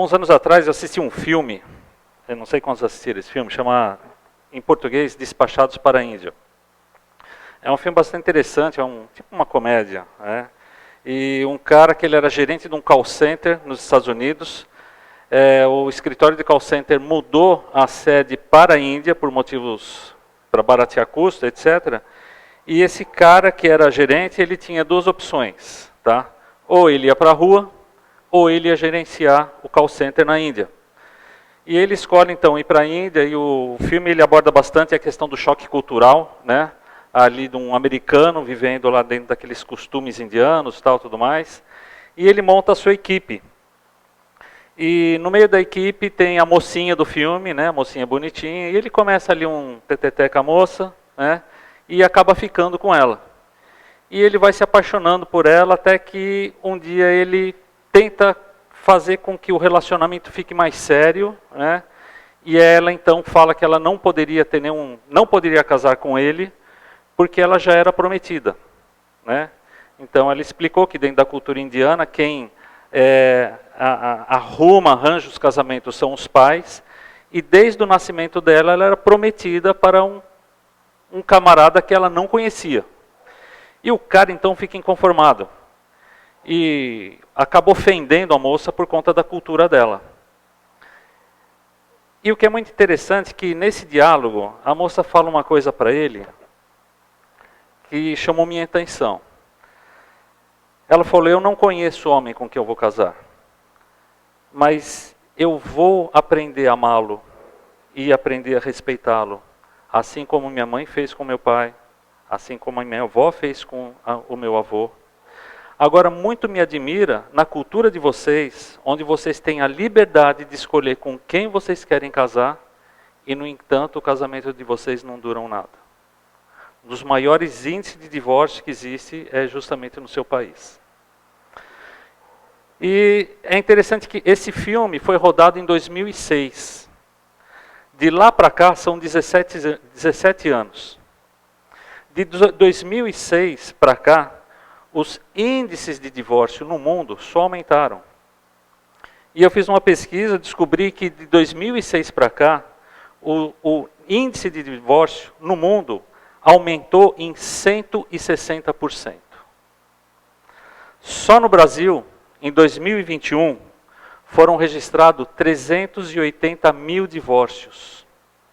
uns anos atrás eu assisti um filme, eu não sei quantos assistiram esse filme, chama, em português, Despachados para a Índia. É um filme bastante interessante, é tipo uma comédia, né? E um cara que ele era gerente de um call center nos Estados Unidos, o escritório de call center mudou a sede para a Índia por motivos para baratear custo, etc. E esse cara que era gerente, ele tinha duas opções, tá? Ou ele ia para a rua, ou ele ia gerenciar o call center na Índia. E ele escolhe então ir para a Índia, e o filme ele aborda bastante a questão do choque cultural, né? Ali de um americano vivendo lá dentro daqueles costumes indianos, tal, tudo mais. E ele monta a sua equipe. E no meio da equipe tem a mocinha do filme, né? A mocinha bonitinha, e ele começa ali um tete-tete com a moça, né? E acaba ficando com ela. E ele vai se apaixonando por ela até que um dia ele tenta fazer com que o relacionamento fique mais sério, né? E ela então fala que ela não poderia casar com ele, porque ela já era prometida, né? Então ela explicou que dentro da cultura indiana quem arranja os casamentos são os pais, e desde o nascimento dela ela era prometida para um camarada que ela não conhecia. E o cara então fica inconformado. E acabou ofendendo a moça por conta da cultura dela. E o que é muito interessante é que nesse diálogo, a moça fala uma coisa para ele que chamou minha atenção. Ela falou, eu não conheço o homem com quem eu vou casar, mas eu vou aprender a amá-lo e aprender a respeitá-lo, assim como minha mãe fez com meu pai, assim como a minha avó fez com o meu avô. Agora, muito me admira na cultura de vocês, onde vocês têm a liberdade de escolher com quem vocês querem casar, e no entanto o casamento de vocês não dura nada. Um dos maiores índices de divórcio que existe é justamente no seu país. E é interessante que esse filme foi rodado em 2006. De lá para cá são 17 anos. De 2006 para cá, os índices de divórcio no mundo só aumentaram. E eu fiz uma pesquisa, descobri que de 2006 para cá, o índice de divórcio no mundo aumentou em 160%. Só no Brasil, em 2021, foram registrados 380 mil divórcios.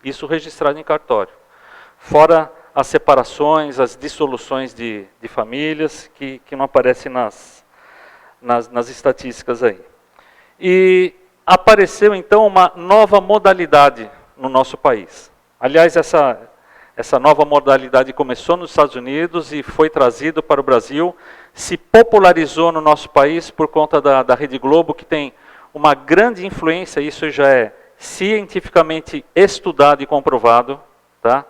Isso registrado em cartório. Fora as separações, as dissoluções de famílias, que não aparecem nas estatísticas aí. E apareceu então uma nova modalidade no nosso país. Aliás, essa nova modalidade começou nos Estados Unidos e foi trazido para o Brasil, se popularizou no nosso país por conta da Rede Globo, que tem uma grande influência, isso já é cientificamente estudado e comprovado, tá?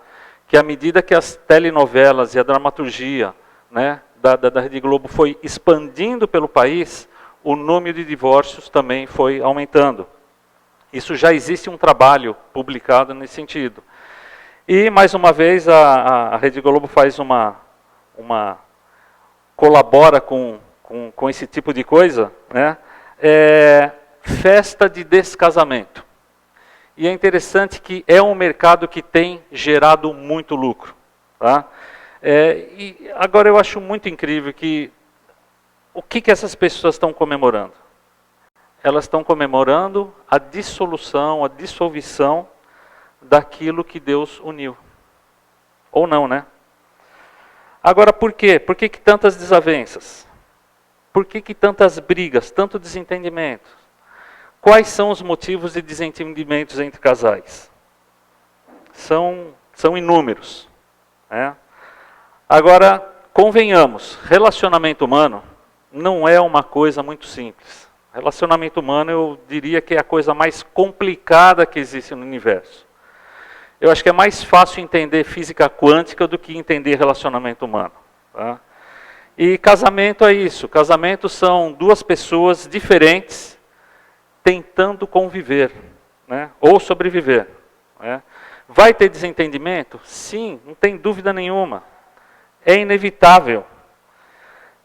Que à medida que as telenovelas e a dramaturgia, né, da Rede Globo foi expandindo pelo país, o número de divórcios também foi aumentando. Isso já existe um trabalho publicado nesse sentido. E, mais uma vez, a Rede Globo faz colabora com esse tipo de coisa, né? Festa de descasamento. E é interessante que é um mercado que tem gerado muito lucro. Tá? E agora eu acho muito incrível que o que essas pessoas estão comemorando? Elas estão comemorando a dissolução, a dissolução daquilo que Deus uniu. Ou não, né? Agora, por quê? Por que tantas desavenças? Por que tantas brigas, tanto desentendimento? Quais são os motivos de desentendimentos entre casais? São inúmeros. Né? Agora, convenhamos, relacionamento humano não é uma coisa muito simples. Relacionamento humano, eu diria que é a coisa mais complicada que existe no universo. Eu acho que é mais fácil entender física quântica do que entender relacionamento humano. Tá? E casamento é isso. Casamento são duas pessoas diferentes tentando conviver, né? Ou sobreviver. Né? Vai ter desentendimento? Sim, não tem dúvida nenhuma. É inevitável.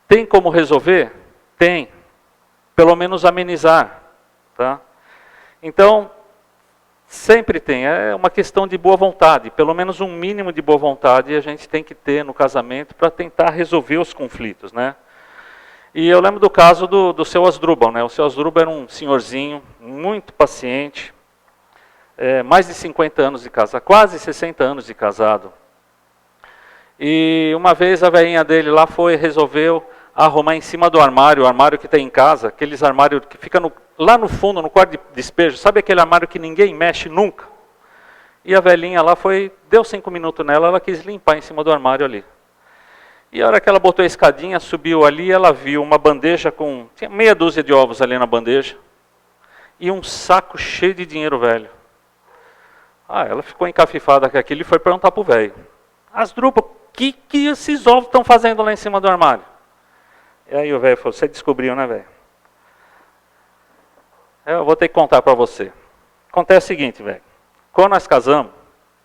Tem como resolver? Tem. Pelo menos amenizar. Tá? Então, sempre tem, é uma questão de boa vontade, pelo menos um mínimo de boa vontade a gente tem que ter no casamento para tentar resolver os conflitos, né? E eu lembro do caso do seu Asdrubal, né? O seu Asdrubal era um senhorzinho, muito paciente, mais de 50 anos de casado, quase 60 anos de casado. E uma vez a velhinha dele lá resolveu arrumar em cima do armário, o armário que tem em casa, aqueles armários que fica lá no fundo, no quarto de despejo, sabe aquele armário que ninguém mexe nunca? E a velhinha lá deu 5 minutos nela, ela quis limpar em cima do armário ali. E a hora que ela botou a escadinha, subiu ali, ela viu uma bandeja tinha meia dúzia de ovos ali na bandeja, e um saco cheio de dinheiro velho. Ela ficou encafifada com aquilo e foi perguntar pro velho: Asdrubal, o que esses ovos estão fazendo lá em cima do armário? E aí o velho falou: você descobriu, né, velho? Eu vou ter que contar para você. Acontece o seguinte, velho. Quando nós casamos,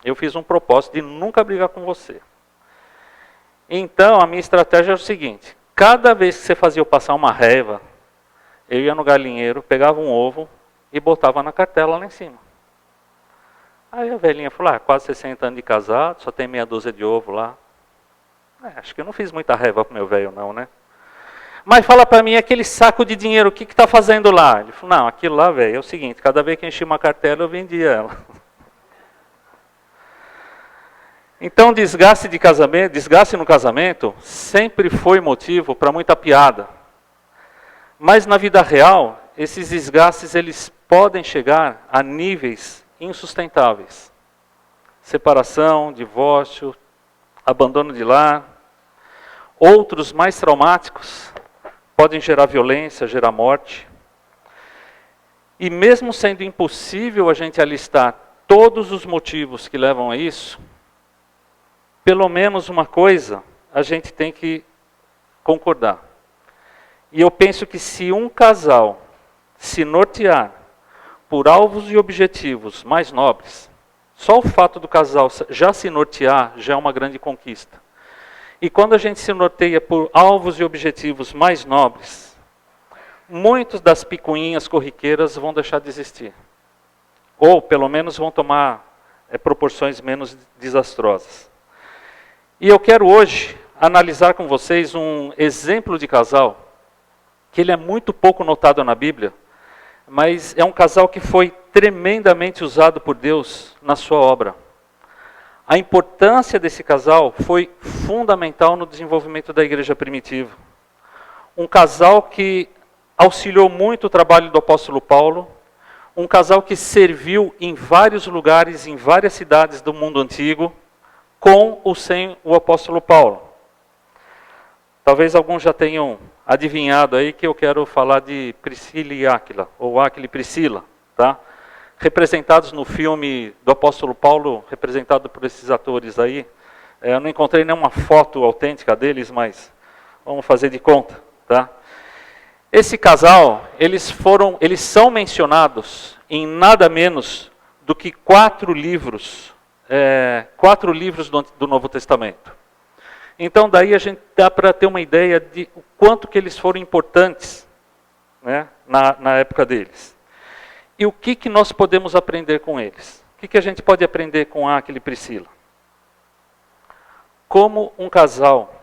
eu fiz um propósito de nunca brigar com você. Então, a minha estratégia era o seguinte: cada vez que você fazia eu passar uma raiva, eu ia no galinheiro, pegava um ovo e botava na cartela lá em cima. Aí a velhinha falou: quase 60 anos de casado, só tem meia dúzia de ovo lá. Acho que eu não fiz muita raiva pro meu velho não, né? Mas fala para mim, aquele saco de dinheiro, o que está fazendo lá? Ele falou: não, aquilo lá, velho, é o seguinte, cada vez que eu enchia uma cartela, eu vendia ela. Então, desgaste no casamento, sempre foi motivo para muita piada. Mas na vida real, esses desgastes, eles podem chegar a níveis insustentáveis. Separação, divórcio, abandono de lar. Outros mais traumáticos podem gerar violência, gerar morte. E mesmo sendo impossível a gente alistar todos os motivos que levam a isso, pelo menos uma coisa a gente tem que concordar. E eu penso que se um casal se nortear por alvos e objetivos mais nobres, só o fato do casal já se nortear já é uma grande conquista. E quando a gente se norteia por alvos e objetivos mais nobres, muitas das picuinhas corriqueiras vão deixar de existir. Ou, pelo menos, vão tomar proporções menos desastrosas. E eu quero hoje analisar com vocês um exemplo de casal, que ele é muito pouco notado na Bíblia, mas é um casal que foi tremendamente usado por Deus na sua obra. A importância desse casal foi fundamental no desenvolvimento da igreja primitiva. Um casal que auxiliou muito o trabalho do apóstolo Paulo, um casal que serviu em vários lugares, em várias cidades do mundo antigo, com ou sem o apóstolo Paulo. Talvez alguns já tenham adivinhado aí que eu quero falar de Priscila e Áquila, ou Áquila e Priscila, tá? Representados no filme do apóstolo Paulo, representado por esses atores aí. Eu não encontrei nenhuma foto autêntica deles, mas vamos fazer de conta, tá? Esse casal, eles são mencionados em nada menos do que 4 livros do Novo Testamento. Então daí a gente dá para ter uma ideia de o quanto que eles foram importantes, né, na época deles. E o que nós podemos aprender com eles? O que a gente pode aprender com Áquila e Priscila? Como casal,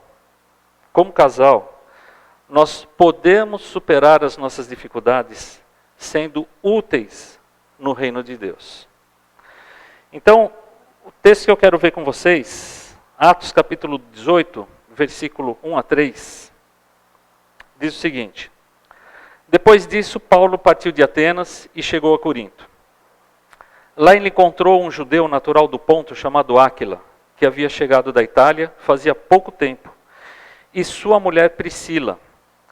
nós podemos superar as nossas dificuldades sendo úteis no reino de Deus. Então, o texto que eu quero ver com vocês, Atos capítulo 18, versículo 1 a 3, diz o seguinte: depois disso, Paulo partiu de Atenas e chegou a Corinto. Lá ele encontrou um judeu natural do Ponto chamado Áquila, que havia chegado da Itália fazia pouco tempo, e sua mulher Priscila,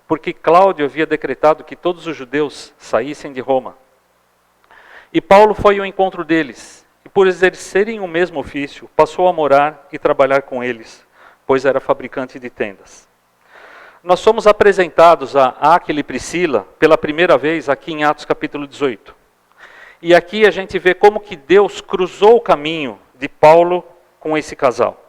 porque Cláudio havia decretado que todos os judeus saíssem de Roma. E Paulo foi ao encontro deles, e por exercerem o mesmo ofício, passou a morar e trabalhar com eles, pois era fabricante de tendas. Nós somos apresentados a Áquila e Priscila pela primeira vez aqui em Atos capítulo 18. E aqui a gente vê como que Deus cruzou o caminho de Paulo com esse casal.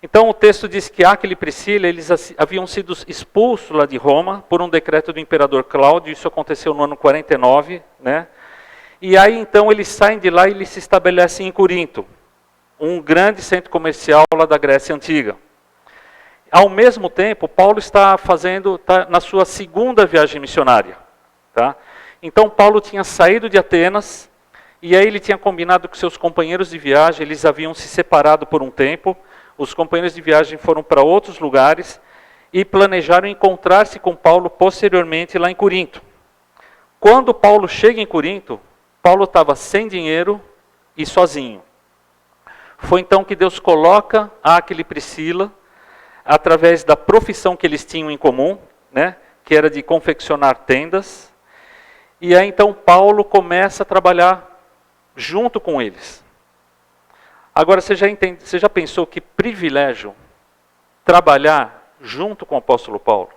Então o texto diz que Áquila e Priscila, eles haviam sido expulsos lá de Roma por um decreto do imperador Cláudio, isso aconteceu no ano 49, né? E aí então eles saem de lá e eles se estabelecem em Corinto, um grande centro comercial lá da Grécia Antiga. Ao mesmo tempo, Paulo está na sua segunda viagem missionária. Tá? Então Paulo tinha saído de Atenas, e aí ele tinha combinado com seus companheiros de viagem, eles haviam se separado por um tempo, os companheiros de viagem foram para outros lugares, e planejaram encontrar-se com Paulo posteriormente lá em Corinto. Quando Paulo chega em Corinto, Paulo estava sem dinheiro e sozinho. Foi então que Deus coloca Áquila e Priscila, através da profissão que eles tinham em comum, né, que era de confeccionar tendas, e aí então Paulo começa a trabalhar junto com eles. Agora você já pensou que privilégio trabalhar junto com o apóstolo Paulo?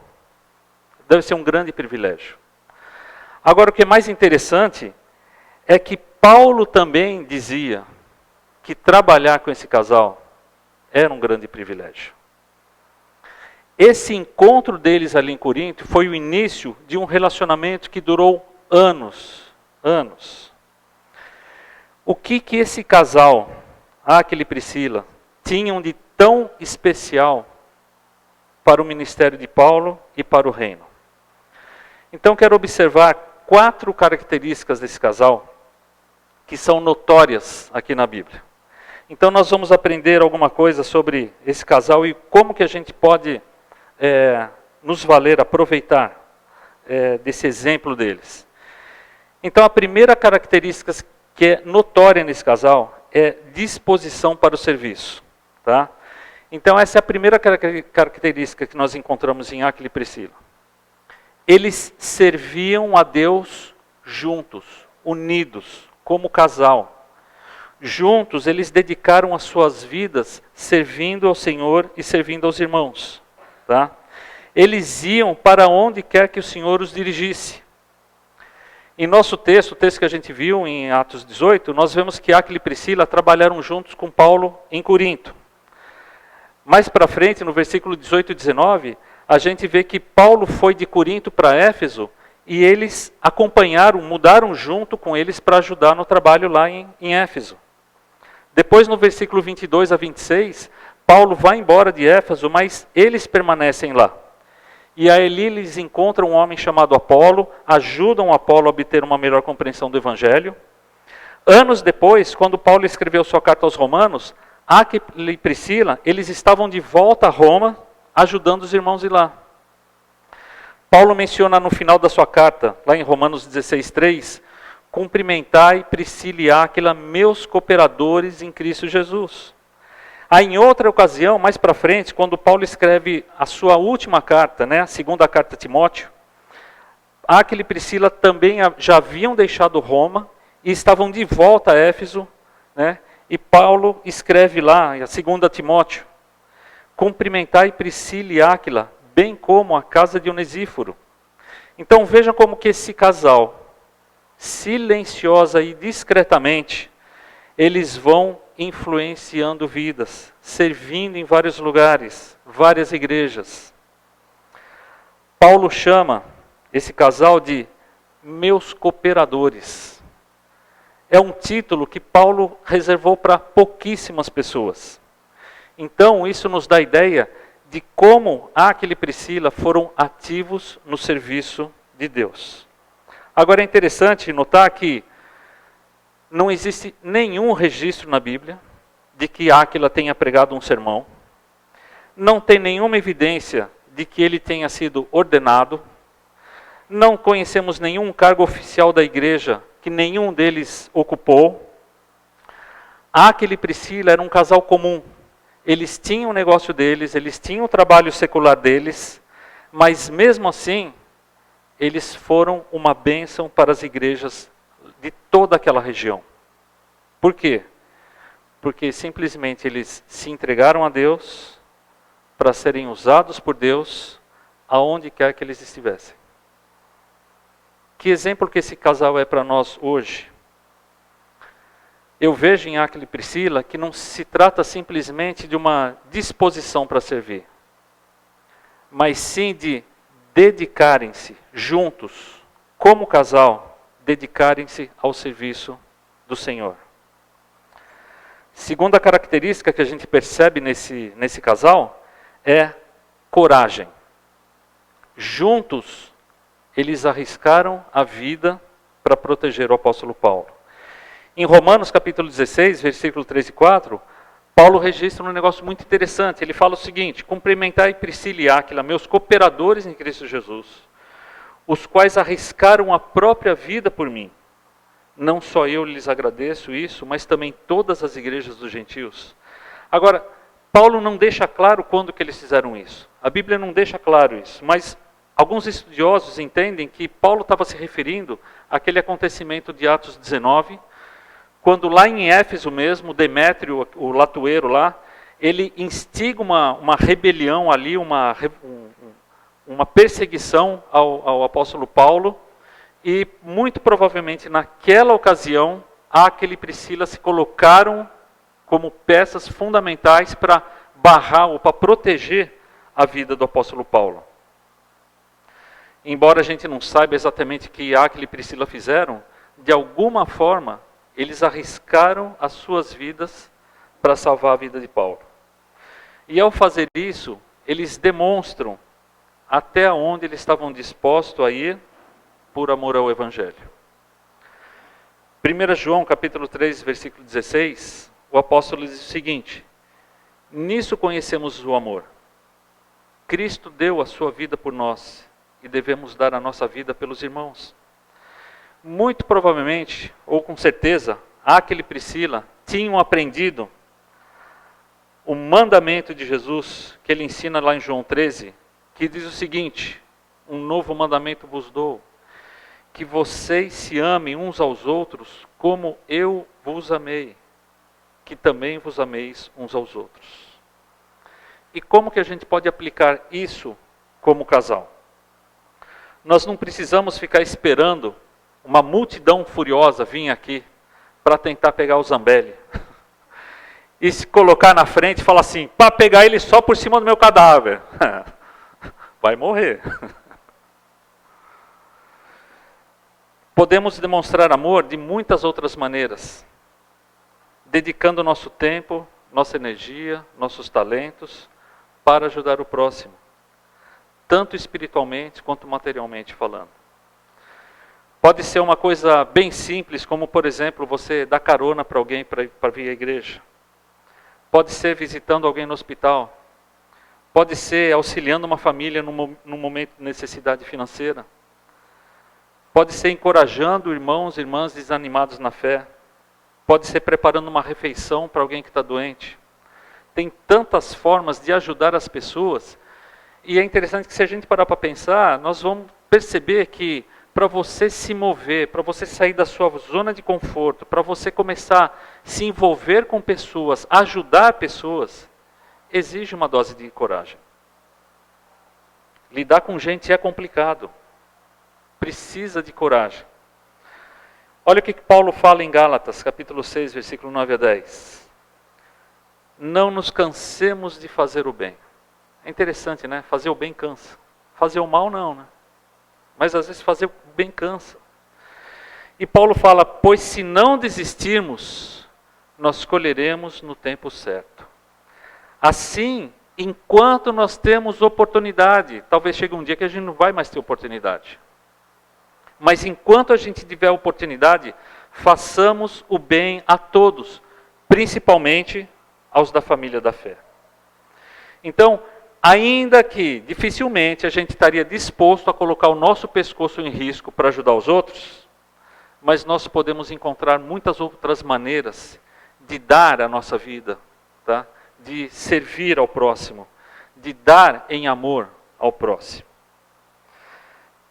Deve ser um grande privilégio. Agora o que é mais interessante é que Paulo também dizia que trabalhar com esse casal era um grande privilégio. Esse encontro deles ali em Corinto foi o início de um relacionamento que durou anos. O que esse casal, Áquila e Priscila, tinham de tão especial para o ministério de Paulo e para o reino? Então quero observar 4 características desse casal que são notórias aqui na Bíblia. Então nós vamos aprender alguma coisa sobre esse casal e como que a gente pode nos valer, aproveitar desse exemplo deles. Então a primeira característica que é notória nesse casal é disposição para o serviço. Tá? Então essa é a primeira característica que nós encontramos em Áquila e Priscila. Eles serviam a Deus juntos, unidos, como casal. Juntos eles dedicaram as suas vidas servindo ao Senhor e servindo aos irmãos. Tá? Eles iam para onde quer que o Senhor os dirigisse. Em nosso texto, o texto que a gente viu em Atos 18, nós vemos que Áquila e Priscila trabalharam juntos com Paulo em Corinto. Mais para frente, no versículo 18 e 19, a gente vê que Paulo foi de Corinto para Éfeso e eles acompanharam, mudaram junto com eles para ajudar no trabalho lá em Éfeso. Depois, no versículo 22 a 26, Paulo vai embora de Éfeso, mas eles permanecem lá. E aí eles encontram um homem chamado Apolo, ajudam Apolo a obter uma melhor compreensão do Evangelho. Anos depois, quando Paulo escreveu sua carta aos Romanos, Áquila e Priscila, eles estavam de volta a Roma, ajudando os irmãos de lá. Paulo menciona no final da sua carta, lá em Romanos 16:3, cumprimentai Priscila e Áquila, meus cooperadores em Cristo Jesus. Aí, em outra ocasião, mais para frente, quando Paulo escreve a sua última carta, né, a segunda carta a Timóteo, Áquila e Priscila também já haviam deixado Roma e estavam de volta a Éfeso, né, e Paulo escreve lá, a segunda Timóteo, cumprimentai Priscila e Áquila, bem como a casa de Onesíforo. Então vejam como que esse casal, silenciosa e discretamente, eles vão influenciando vidas, servindo em vários lugares, várias igrejas. Paulo chama esse casal de meus cooperadores. É um título que Paulo reservou para pouquíssimas pessoas. Então isso nos dá ideia de como Áquila e Priscila foram ativos no serviço de Deus. Agora é interessante notar que não existe nenhum registro na Bíblia de que Áquila tenha pregado um sermão. Não tem nenhuma evidência de que ele tenha sido ordenado. Não conhecemos nenhum cargo oficial da igreja que nenhum deles ocupou. Áquila e Priscila eram um casal comum. Eles tinham o negócio deles, eles tinham o trabalho secular deles, mas mesmo assim, eles foram uma bênção para as igrejas de toda aquela região. Por quê? Porque simplesmente eles se entregaram a Deus para serem usados por Deus aonde quer que eles estivessem. Que exemplo que esse casal é para nós hoje? Eu vejo em Áquila e Priscila que não se trata simplesmente de uma disposição para servir, mas sim de dedicarem-se juntos, como casal, dedicarem-se ao serviço do Senhor. Segunda característica que a gente percebe nesse casal é coragem. Juntos, eles arriscaram a vida para proteger o apóstolo Paulo. Em Romanos capítulo 16, versículo 3 e 4, Paulo registra um negócio muito interessante. Ele fala o seguinte: cumprimentai Priscila e Áquila, meus cooperadores em Cristo Jesus, os quais arriscaram a própria vida por mim. Não só eu lhes agradeço isso, mas também todas as igrejas dos gentios. Agora, Paulo não deixa claro quando que eles fizeram isso. A Bíblia não deixa claro isso, mas alguns estudiosos entendem que Paulo estava se referindo àquele acontecimento de Atos 19, quando lá em Éfeso mesmo, Demétrio, o latoeiro lá, ele instiga uma rebelião ali, uma perseguição ao apóstolo Paulo, e muito provavelmente naquela ocasião, Áquila e Priscila se colocaram como peças fundamentais para barrar ou para proteger a vida do apóstolo Paulo. Embora a gente não saiba exatamente o que Áquila e Priscila fizeram, de alguma forma eles arriscaram as suas vidas para salvar a vida de Paulo. E ao fazer isso, eles demonstram até onde eles estavam dispostos a ir por amor ao Evangelho. 1 João capítulo 3, versículo 16, o apóstolo diz o seguinte: nisso conhecemos o amor. Cristo deu a sua vida por nós e devemos dar a nossa vida pelos irmãos. Muito provavelmente, ou com certeza, Áquila e Priscila tinham aprendido o mandamento de Jesus, que ele ensina lá em João 13, que diz o seguinte: um novo mandamento vos dou, que vocês se amem uns aos outros como eu vos amei, que também vos ameis uns aos outros. E como que a gente pode aplicar isso como casal? Nós não precisamos ficar esperando uma multidão furiosa vir aqui para tentar pegar o Zambelli. E se colocar na frente e falar assim: para pegar ele só por cima do meu cadáver. Vai morrer. Podemos demonstrar amor de muitas outras maneiras, dedicando nosso tempo, nossa energia, nossos talentos para ajudar o próximo, tanto espiritualmente quanto materialmente falando. Pode ser uma coisa bem simples, como por exemplo, você dar carona para alguém para vir à igreja. Pode ser visitando alguém no hospital. Pode ser auxiliando uma família num momento de necessidade financeira. Pode ser encorajando irmãos e irmãs desanimados na fé. Pode ser preparando uma refeição para alguém que está doente. Tem tantas formas de ajudar as pessoas. E é interessante que se a gente parar para pensar, nós vamos perceber que para você se mover, para você sair da sua zona de conforto, para você começar a se envolver com pessoas, ajudar pessoas, exige uma dose de coragem. Lidar com gente é complicado. Precisa de coragem. Olha o que Paulo fala em Gálatas, capítulo 6, versículo 9 a 10. Não nos cansemos de fazer o bem. É interessante, né? Fazer o bem cansa. Fazer o mal não, né? Mas às vezes fazer o bem cansa. E Paulo fala: pois se não desistirmos, nós colheremos no tempo certo. Assim, enquanto nós temos oportunidade, talvez chegue um dia que a gente não vai mais ter oportunidade. Mas enquanto a gente tiver oportunidade, façamos o bem a todos, principalmente aos da família da fé. Então, ainda que dificilmente a gente estaria disposto a colocar o nosso pescoço em risco para ajudar os outros, mas nós podemos encontrar muitas outras maneiras de dar a nossa vida, tá? De servir ao próximo, de dar em amor ao próximo.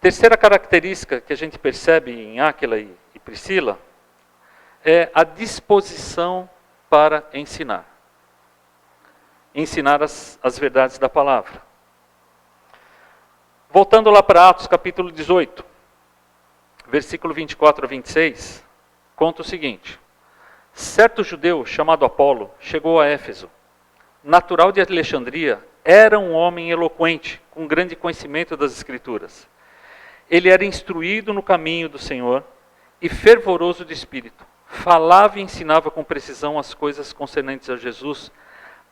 Terceira característica que a gente percebe em Áquila e Priscila é a disposição para ensinar. Ensinar as verdades da palavra. Voltando lá para Atos capítulo 18, versículo 24 a 26, conta o seguinte: certo judeu chamado Apolo chegou a Éfeso, natural de Alexandria, era um homem eloquente, com grande conhecimento das Escrituras. Ele era instruído no caminho do Senhor e fervoroso de espírito. Falava e ensinava com precisão as coisas concernentes a Jesus,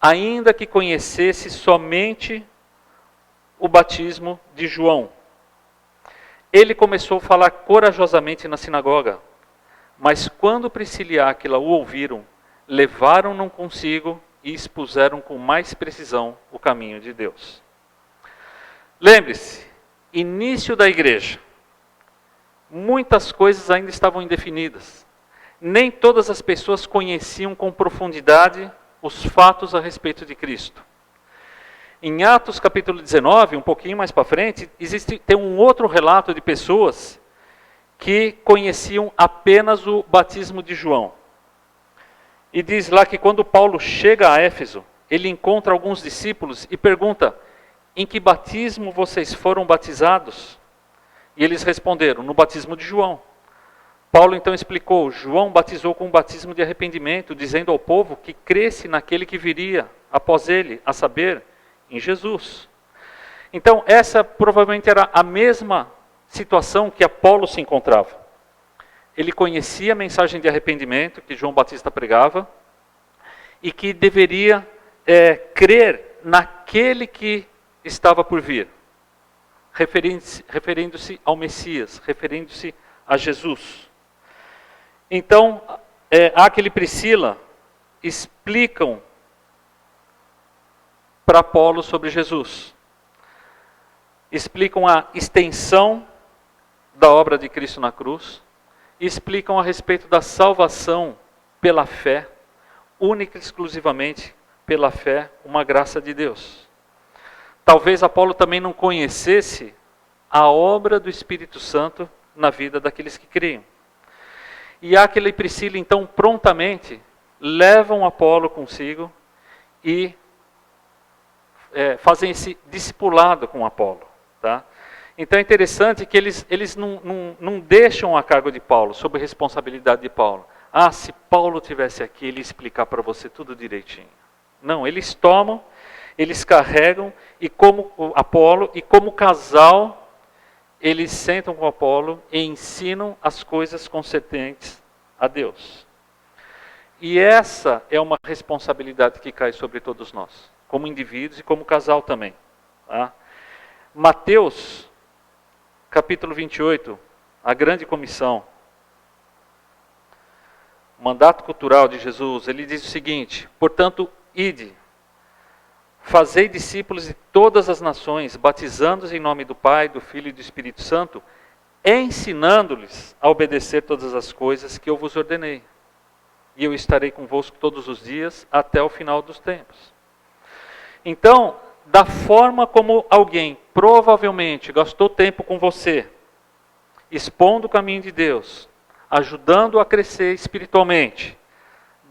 ainda que conhecesse somente o batismo de João. Ele começou a falar corajosamente na sinagoga, mas quando Priscila e Áquila o ouviram, levaram-no consigo e expuseram com mais precisão o caminho de Deus. Lembre-se, início da igreja. Muitas coisas ainda estavam indefinidas. Nem todas as pessoas conheciam com profundidade os fatos a respeito de Cristo. Em Atos capítulo 19, um pouquinho mais para frente, tem um outro relato de pessoas que conheciam apenas o batismo de João. E diz lá que quando Paulo chega a Éfeso, ele encontra alguns discípulos e pergunta: em que batismo vocês foram batizados? E eles responderam: no batismo de João. Paulo então explicou: João batizou com um batismo de arrependimento, dizendo ao povo que cresce naquele que viria após ele, a saber, em Jesus. Então essa provavelmente era a mesma situação que Apolo se encontrava. Ele conhecia a mensagem de arrependimento que João Batista pregava e que deveria crer naquele que estava por vir, referindo-se ao Messias, referindo-se a Jesus. Então, Áquila e Priscila explicam para Apolo sobre Jesus. Explicam a extensão da obra de Cristo na cruz. Explicam a respeito da salvação pela fé, única e exclusivamente pela fé, uma graça de Deus. Talvez Apolo também não conhecesse a obra do Espírito Santo na vida daqueles que criam. E Áquila e Priscila, então, prontamente levam Apolo consigo e fazem esse discipulado com Apolo. Tá? Então é interessante que eles não deixam a cargo de Paulo, sob responsabilidade de Paulo. Ah, se Paulo tivesse aqui, ele ia explicar para você tudo direitinho. Não, eles tomam, eles carregam, e como Apolo, e como casal, eles sentam com Apolo e ensinam as coisas concernentes a Deus. E essa é uma responsabilidade que cai sobre todos nós, como indivíduos e como casal também. Tá? Mateus, capítulo 28, a grande comissão, o mandato cultural de Jesus, ele diz o seguinte: portanto, ide, fazei discípulos de todas as nações, batizando-os em nome do Pai, do Filho e do Espírito Santo, ensinando-lhes a obedecer todas as coisas que eu vos ordenei. E eu estarei convosco todos os dias até o final dos tempos. Então, da forma como alguém provavelmente gastou tempo com você, expondo o caminho de Deus, ajudando a crescer espiritualmente,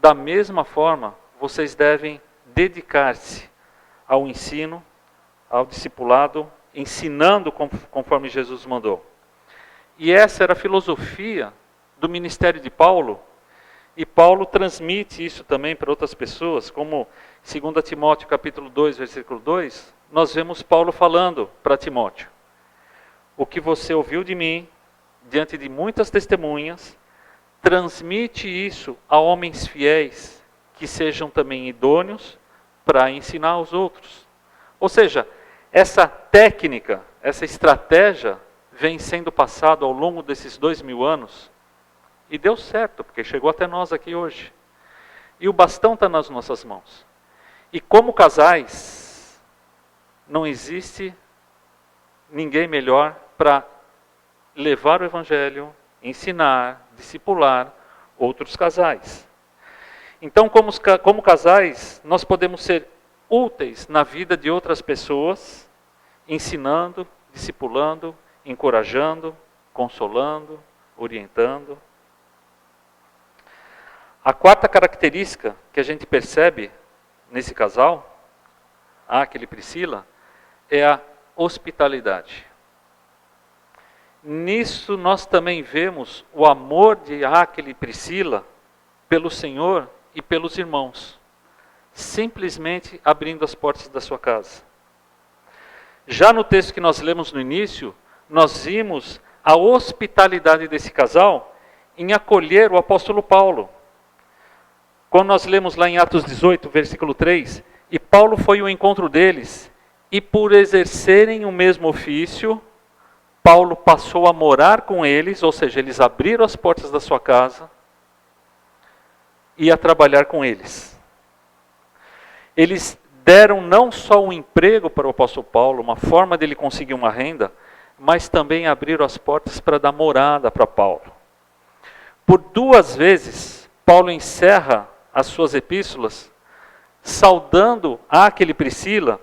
da mesma forma, vocês devem dedicar-se ao ensino, ao discipulado, ensinando conforme Jesus mandou. E essa era a filosofia do ministério de Paulo, e Paulo transmite isso também para outras pessoas, como 2 Timóteo capítulo 2, versículo 2, nós vemos Paulo falando para Timóteo: o que você ouviu de mim, diante de muitas testemunhas, transmite isso a homens fiéis, que sejam também idôneos para ensinar aos outros. Ou seja, essa técnica, essa estratégia vem sendo passada ao longo desses 2000 anos e deu certo, porque chegou até nós aqui hoje. E o bastão está nas nossas mãos. E como casais, não existe ninguém melhor para levar o Evangelho, ensinar, discipular outros casais. Então, como casais, nós podemos ser úteis na vida de outras pessoas, ensinando, discipulando, encorajando, consolando, orientando. A quarta característica que a gente percebe nesse casal, Áquila e Priscila, é a hospitalidade. Nisso nós também vemos o amor de Áquila e Priscila pelo Senhor e pelos irmãos, simplesmente abrindo as portas da sua casa. Já no texto que nós lemos no início, nós vimos a hospitalidade desse casal em acolher o apóstolo Paulo. Quando nós lemos lá em Atos 18, versículo 3, e Paulo foi ao encontro deles, e por exercerem o mesmo ofício, Paulo passou a morar com eles, ou seja, eles abriram as portas da sua casa e a trabalhar com eles. Eles deram não só um emprego para o apóstolo Paulo, uma forma dele conseguir uma renda, mas também abriram as portas para dar morada para Paulo. Por 2 vezes, Paulo encerra as suas epístolas saudando Áquila e Priscila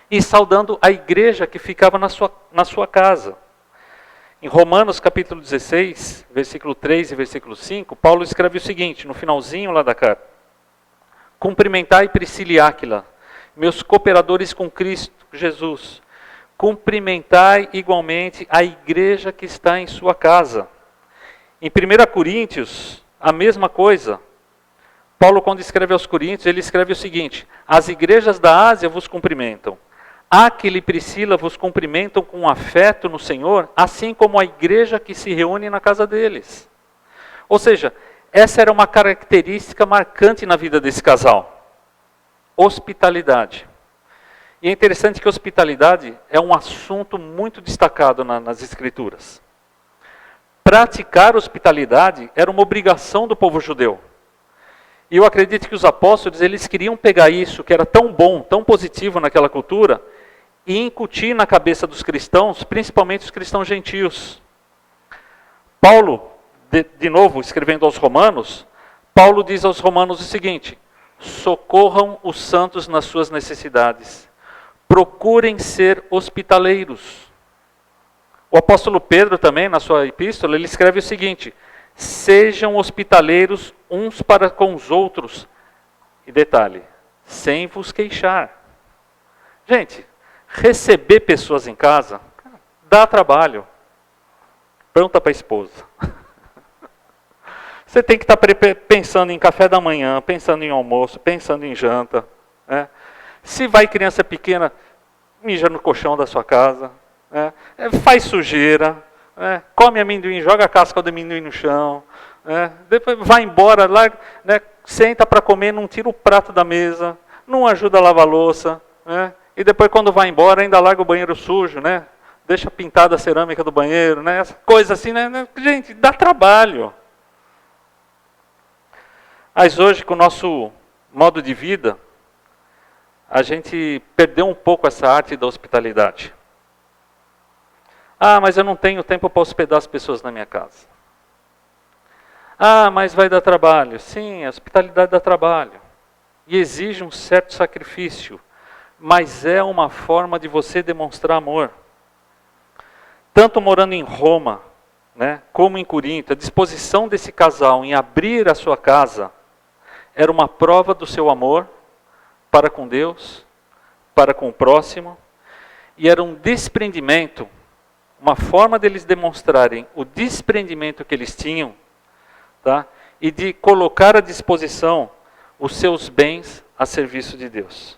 e saudando a igreja que ficava na sua casa. Em Romanos capítulo 16, versículo 3 e versículo 5, Paulo escreve o seguinte, no finalzinho lá da carta: cumprimentai Priscila e Áquila, meus cooperadores com Cristo Jesus. Cumprimentai igualmente a igreja que está em sua casa. Em 1 Coríntios, a mesma coisa. Paulo, quando escreve aos Coríntios, ele escreve o seguinte: as igrejas da Ásia vos cumprimentam. Áquila e Priscila vos cumprimentam com afeto no Senhor, assim como a igreja que se reúne na casa deles. Ou seja, essa era uma característica marcante na vida desse casal. Hospitalidade. E é interessante que hospitalidade é um assunto muito destacado nas Escrituras. Praticar hospitalidade era uma obrigação do povo judeu. E eu acredito que os apóstolos, eles queriam pegar isso, que era tão bom, tão positivo naquela cultura, e incutir na cabeça dos cristãos, principalmente os cristãos gentios. Paulo, de novo, escrevendo aos Romanos, Paulo diz aos Romanos o seguinte: socorram os santos nas suas necessidades. Procurem ser hospitaleiros. O apóstolo Pedro também, na sua epístola, ele escreve o seguinte: sejam hospitaleiros uns para com os outros. E detalhe, sem vos queixar. Gente, receber pessoas em casa dá trabalho. Pergunta para a esposa. Você tem que estar pensando em café da manhã, pensando em almoço, pensando em janta. Né? Se vai criança pequena, mija no colchão da sua casa. Né? Faz sujeira. Né? Come amendoim, joga a casca do amendoim no chão. Né? Depois vai embora, larga, né? Senta para comer, não tira o prato da mesa, não ajuda a lavar a louça. Né? E depois, quando vai embora, ainda larga o banheiro sujo, né? Deixa pintada a cerâmica do banheiro. Né? Essa coisa assim, né? Gente, dá trabalho. Mas hoje, com o nosso modo de vida, a gente perdeu um pouco essa arte da hospitalidade. Ah, mas eu não tenho tempo para hospedar as pessoas na minha casa. Ah, mas vai dar trabalho. Sim, a hospitalidade dá trabalho. E exige um certo sacrifício. Mas é uma forma de você demonstrar amor. Tanto morando em Roma, né, como em Corinto, a disposição desse casal em abrir a sua casa era uma prova do seu amor para com Deus, para com o próximo, e era um desprendimento, uma forma deles demonstrarem o desprendimento que eles tinham, tá? E de colocar à disposição os seus bens a serviço de Deus.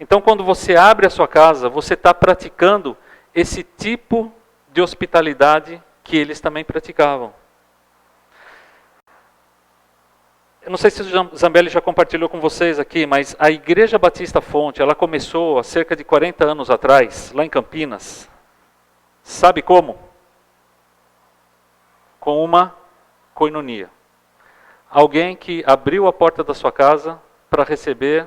Então, quando você abre a sua casa, você está praticando esse tipo de hospitalidade que eles também praticavam. Eu não sei se o Zambelli já compartilhou com vocês aqui, mas a Igreja Batista Fonte, ela começou há cerca de 40 anos atrás, lá em Campinas. Sabe como? Com uma coinonia. Alguém que abriu a porta da sua casa para receber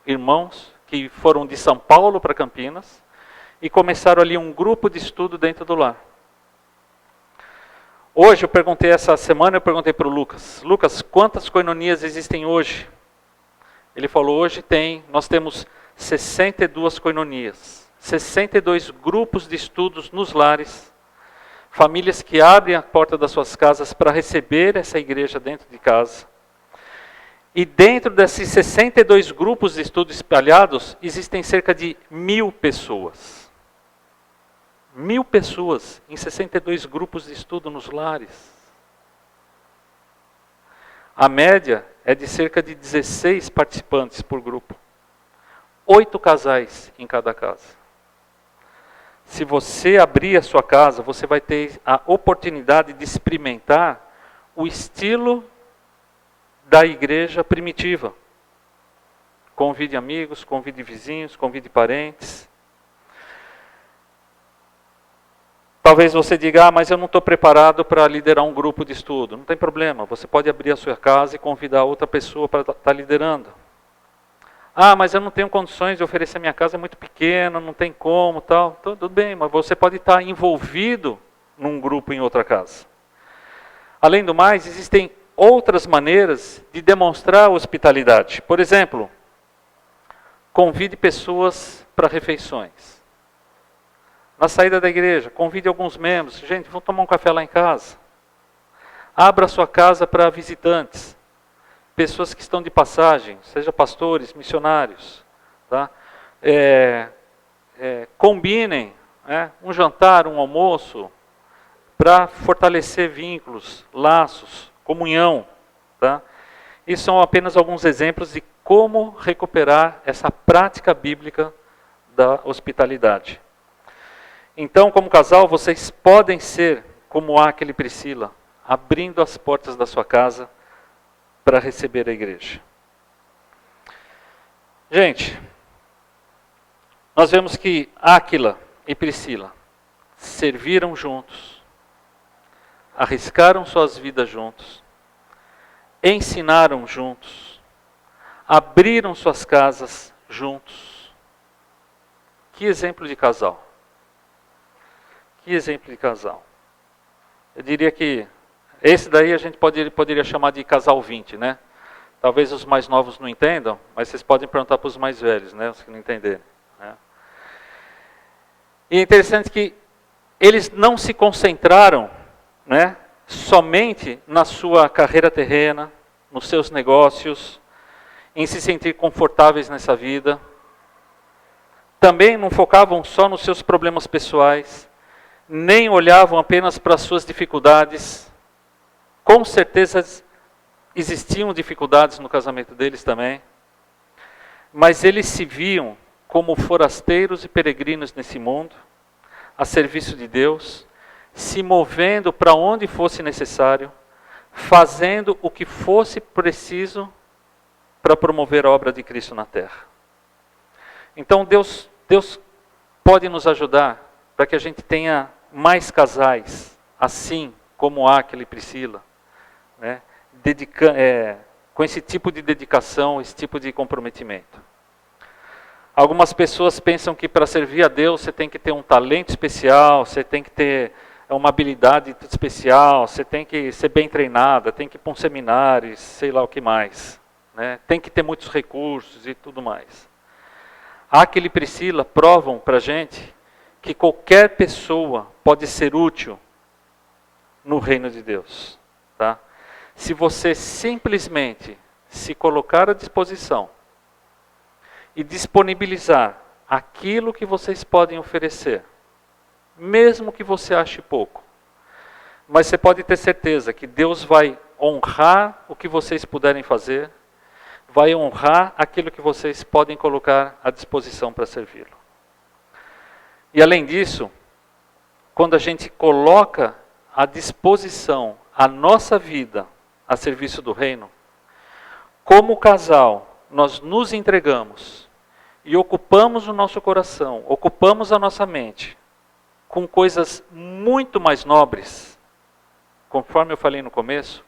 irmãos que foram de São Paulo para Campinas e começaram ali um grupo de estudo dentro do lar. Hoje, essa semana eu perguntei para o Lucas, quantas coinonias existem hoje? Ele falou, hoje nós temos 62 coinonias, 62 grupos de estudos nos lares, famílias que abrem a porta das suas casas para receber essa igreja dentro de casa. E dentro desses 62 grupos de estudo espalhados, existem cerca de 1.000 pessoas. 1.000 pessoas em 62 grupos de estudo nos lares. A média é de cerca de 16 participantes por grupo. 8 casais em cada casa. Se você abrir a sua casa, você vai ter a oportunidade de experimentar o estilo da igreja primitiva. Convide amigos, convide vizinhos, convide parentes. Talvez você diga, mas eu não estou preparado para liderar um grupo de estudo. Não tem problema, você pode abrir a sua casa e convidar outra pessoa para estar liderando. Mas eu não tenho condições de oferecer minha casa, é muito pequena, não tem como, tal. Tudo bem, mas você pode estar envolvido num grupo em outra casa. Além do mais, existem outras maneiras de demonstrar hospitalidade. Por exemplo, convide pessoas para refeições. Na saída da igreja, convide alguns membros. Gente, vamos tomar um café lá em casa. Abra a sua casa para visitantes. Pessoas que estão de passagem, seja pastores, missionários. Tá? Combinem um jantar, um almoço, para fortalecer vínculos, laços, comunhão. Tá? Isso são apenas alguns exemplos de como recuperar essa prática bíblica da hospitalidade. Então, como casal, vocês podem ser como Áquila e Priscila, abrindo as portas da sua casa para receber a igreja. Gente, nós vemos que Áquila e Priscila serviram juntos, arriscaram suas vidas juntos, ensinaram juntos, abriram suas casas juntos. Que exemplo de casal! Que exemplo de casal! Eu diria que esse daí a gente poderia chamar de casal 20, né? Talvez os mais novos não entendam, mas vocês podem perguntar para os mais velhos, né? Os que não entenderem. Né? E é interessante que eles não se concentraram, né, somente na sua carreira terrena, nos seus negócios, em se sentir confortáveis nessa vida. Também não focavam só nos seus problemas pessoais, nem olhavam apenas para as suas dificuldades. Com certeza existiam dificuldades no casamento deles também, mas eles se viam como forasteiros e peregrinos nesse mundo, a serviço de Deus, se movendo para onde fosse necessário, fazendo o que fosse preciso para promover a obra de Cristo na terra. Então Deus pode nos ajudar para que a gente tenha mais casais, assim como Áquila e Priscila, né? Com esse tipo de dedicação, esse tipo de comprometimento. Algumas pessoas pensam que para servir a Deus você tem que ter um talento especial, você tem que ter uma habilidade especial, você tem que ser bem treinada, tem que ir para um seminário, sei lá o que mais. Né? Tem que ter muitos recursos e tudo mais. Áquila e Priscila provam para a gente que qualquer pessoa pode ser útil no reino de Deus. Tá? Se você simplesmente se colocar à disposição e disponibilizar aquilo que vocês podem oferecer, mesmo que você ache pouco, mas você pode ter certeza que Deus vai honrar o que vocês puderem fazer, vai honrar aquilo que vocês podem colocar à disposição para servi-lo. E além disso, quando a gente coloca à disposição a nossa vida a serviço do reino, como casal, nós nos entregamos e ocupamos o nosso coração, ocupamos a nossa mente com coisas muito mais nobres, conforme eu falei no começo,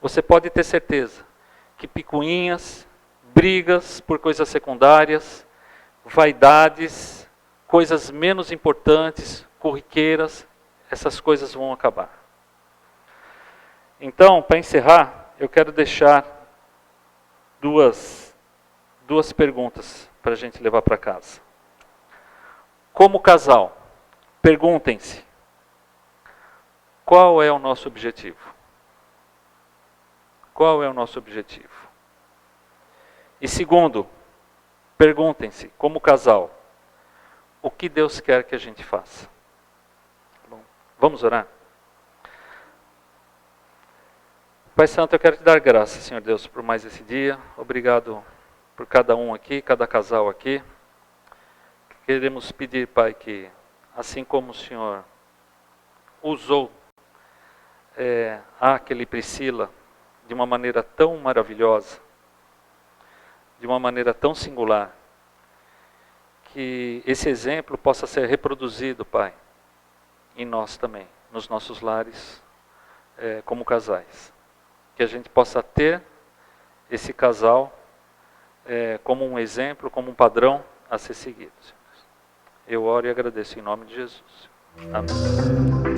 você pode ter certeza que picuinhas, brigas por coisas secundárias, vaidades, coisas menos importantes, corriqueiras, essas coisas vão acabar. Então, para encerrar, eu quero deixar duas perguntas para a gente levar para casa. Como casal, perguntem-se, qual é o nosso objetivo? Qual é o nosso objetivo? E segundo, perguntem-se, como casal, o que Deus quer que a gente faça? Bom, vamos orar? Pai Santo, eu quero te dar graças, Senhor Deus, por mais esse dia. Obrigado por cada um aqui, cada casal aqui. Queremos pedir, Pai, que assim como o Senhor usou Áquila e Priscila de uma maneira tão maravilhosa, de uma maneira tão singular, que esse exemplo possa ser reproduzido, Pai, em nós também, nos nossos lares, como casais. Que a gente possa ter esse casal como um exemplo, como um padrão a ser seguido. Eu oro e agradeço em nome de Jesus. Amém.